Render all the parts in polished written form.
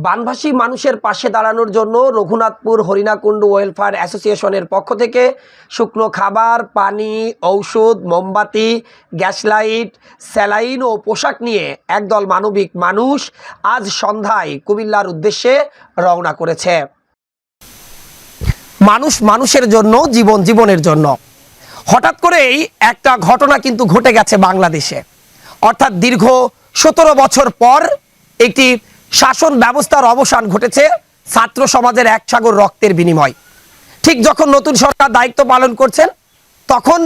বানভাসী মানুষের পাশে দাঁড়ানোর জন্য রঘুনাথপুর হরিণাকুণ্ড ওয়েলফেয়ার অ্যাসোসিয়েশনের পক্ষ থেকে শুকনো খাবার, পানি, ঔষধ, মোমবাতি, গ্যাস লাইট, স্যালাইন ও পোশাক নিয়ে একদল মানবিক মানুষ আজ সন্ধ্যায় কুমিল্লার উদ্দেশ্যে রওনা করেছে। মানুষ মানুষের জন্য, জীবন জীবনের জন্য। হঠাৎ করেই একটা ঘটনা কিন্তু ঘটে গেছে বাংলাদেশে। অর্থাৎ দীর্ঘ 17 বছর পর একটি শাসন ব্যবস্থার অবসান ঘটেছে ছাত্র সমাজের এক সাগর রক্তের বিনিময়। ঠিক যখন নতুন সরকার দায়িত্ব পালন করছেন তখন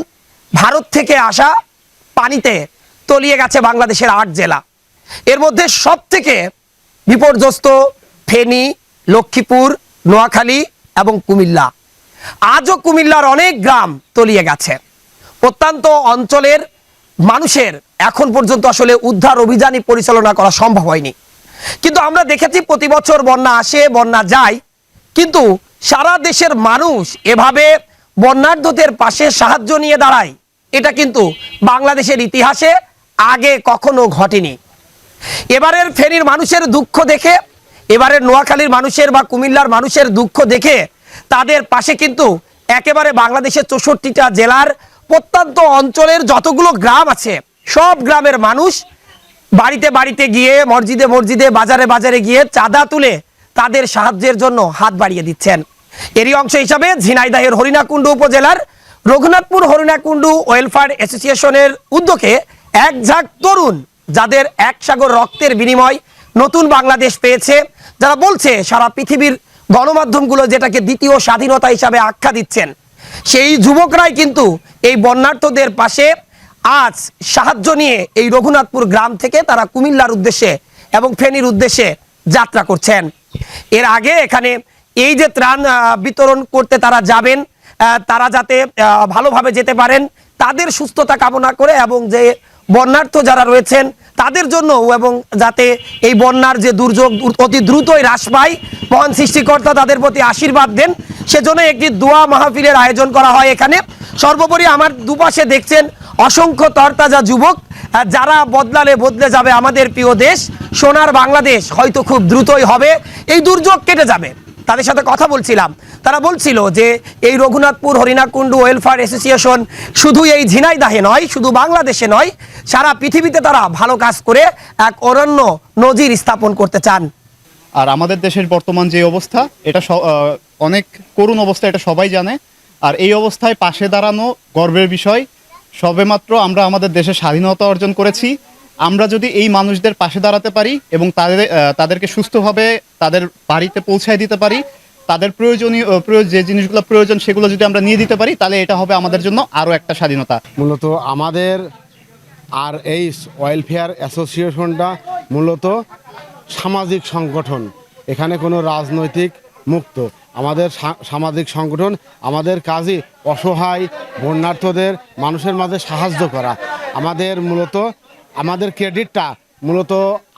ভারত থেকে আসা পানিতে তলিয়ে গেছে বাংলাদেশের 8 জেলা। এর মধ্যে সব থেকে বিপর্যস্ত ফেনী, লক্ষ্মীপুর, নোয়াখালী এবং কুমিল্লা। আজও কুমিল্লার অনেক গ্রাম তলিয়ে গেছে। প্রত্যন্ত অঞ্চলের মানুষের এখন পর্যন্ত আসলে উদ্ধার অভিযানই পরিচালনা করা সম্ভব হয়নি। কিন্তু আমরা দেখেছি প্রতি বছর বন্যা আসে, বন্যা যায়, কিন্তু সারা দেশের মানুষ এভাবে বন্যার্তদের পাশে সাহায্য নিয়ে দাঁড়ায়, এটা কিন্তু বাংলাদেশের ইতিহাসে আগে কখনো ঘটেনি। এবারের ফেনীর মানুষের দুঃখ দেখে, এবারের নোয়াখালীর মানুষের বা কুমিল্লার মানুষের দুঃখ দেখে তাদের পাশে কিন্তু একেবারে বাংলাদেশের 64টা জেলার প্রত্যন্ত অঞ্চলের যতগুলো গ্রাম আছে সব গ্রামের মানুষ বাড়িতে বাড়িতে গিয়ে, মসজিদে মসজিদে, বাজারে বাজারে গিয়ে চাঁদা তুলে তাদের সাহায্যের জন্য হাত বাড়িয়ে দিচ্ছেন। এরই অংশ হিসাবে ঝিনাইদহের হরিণাকুণ্ড উপজেলার রঘুনাথপুর হরিণাকুণ্ড ওয়েলফেয়ার অ্যাসোসিয়েশনের উদ্যোগে এক ঝাঁক তরুণ, যাদের এক সাগর রক্তের বিনিময় নতুন বাংলাদেশ পেয়েছে, যারা বলছে সারা পৃথিবীর গণমাধ্যমগুলো যেটাকে দ্বিতীয় স্বাধীনতা হিসাবে আখ্যা দিচ্ছেন, সেই যুবকরাই কিন্তু এই বন্যার্তদের পাশে আজ সাহায্য নিয়ে এই রঘুনাথপুর গ্রাম থেকে তারা কুমিল্লার উদ্দেশ্যে এবং ফেনীর উদ্দেশ্যে যাত্রা করছেন। এর আগে এখানে এই যে ত্রাণ বিতরণ করতে তারা যাবেন, তারা যাতে ভালোভাবে যেতে পারেন তাদের সুস্থতা কামনা করে, এবং যে বন্যার্ত যারা রয়েছেন তাদের জন্য, এবং যাতে এই বন্যার যে দুর্যোগ অতি দ্রুতই হ্রাস পায়, মহান সৃষ্টিকর্তা তাদের প্রতি আশীর্বাদ দেন, সেজন্য একটি দোয়া মাহফিলের আয়োজন করা হয় এখানে। সর্বোপরি আমার দুপাশে দেখছেন অসংখ্য তরতাজা যুবক, যারা বদলালে বদলে যাবে আমাদের প্রিয় দেশ, সোনার বাংলাদেশ হয়তো খুব দ্রুতই হবে, এই দুর্যোগ কেটে যাবে। তাদের সাথে কথা বলছিলাম, তারা বলছিল যে এই রঘুনাথপুর হরিণাকুণ্ড ওয়েলফেয়ার অ্যাসোসিয়েশন শুধু এই ঝিনাইদহে নয়, শুধু বাংলাদেশে নয়, সারা পৃথিবীতে তারা ভালো কাজ করে এক অরণ্য নজির স্থাপন করতে চান। আর আমাদের দেশের বর্তমান যে অবস্থা, এটা অনেক করুণ অবস্থা, এটা সবাই জানে। আর এই অবস্থায় পাশে দাঁড়ানো গর্বের বিষয়। সবেমাত্র আমরা আমাদের দেশে স্বাধীনতা অর্জন করেছি। আমরা যদি এই মানুষদের পাশে দাঁড়াতে পারি এবং তাদেরকে সুস্থভাবে তাদের বাড়িতে পৌঁছায় দিতে পারি, তাদের যে জিনিসগুলো প্রয়োজন সেগুলো যদি আমরা নিয়ে দিতে পারি, তাহলে এটা হবে আমাদের জন্য আরও একটা স্বাধীনতা। মূলত আমাদের আর এই ওয়েলফেয়ার অ্যাসোসিয়েশনটা মূলত সামাজিক সংগঠন, এখানে কোনো রাজনৈতিক মুক্ত। আমাদের সামাজিক সংগঠন, আমাদের কাজই অসহায় বন্যার্থদের মানুষের মাঝে সাহায্য করা। আমাদের ক্রেডিটটা মূলত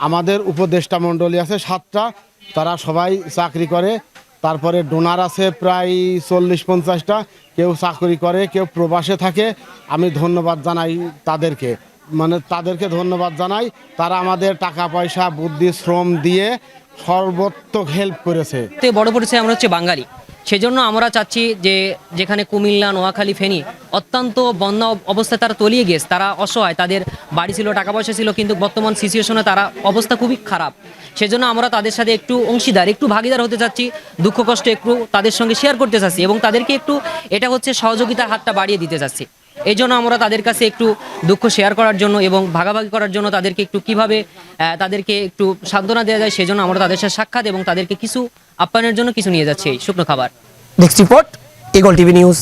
আমাদের উপদেষ্টা মণ্ডলী আছে 7টা, তারা সবাই চাকরি করে। তারপরে ডোনার আছে প্রায় 40-50টা, কেউ চাকরি করে, কেউ প্রবাসে থাকে। আমি ধন্যবাদ জানাই তাদেরকে ধন্যবাদ জানাই। তারা আমাদের টাকা পয়সা, বুদ্ধি, শ্রম দিয়ে সর্বোত্তক হেল্প করেছে। বড় পরিচয় আমরা হচ্ছে বাঙালি, সেজন্য আমরা চাচ্ছি যে যেখানে কুমিল্লা, নোয়াখালী, ফেনী অত্যন্ত বন্যা অবস্থায় তারা তলিয়ে গেছে, তারা অসহায়, তাদের বাড়ি ছিল, টাকা পয়সা ছিল, কিন্তু বর্তমান সিচুয়েশনে তারা অবস্থা খুবই খারাপ। সেজন্য আমরা তাদের সাথে একটু অংশীদার, একটু ভাগিদার হতে চাচ্ছি, দুঃখ কষ্ট একটু তাদের সঙ্গে শেয়ার করতে চাচ্ছি, এবং তাদেরকে একটু এটা হচ্ছে সহযোগিতার হাতটা বাড়িয়ে দিতে চাচ্ছি। এই জন্য আমরা তাদের কাছে একটু দুঃখ শেয়ার করার জন্য এবং ভাগাভাগি করার জন্য, তাদেরকে একটু কিভাবে তাদেরকে একটু সান্ত্বনা দেওয়া যায় সেজন্য আমরা তাদের সাথে সাক্ষাৎ এবং তাদেরকে কিছু আপ্যায়নের জন্য কিছু নিয়ে যাচ্ছি এই শুকনো খাবার। Next report, eagle TV news.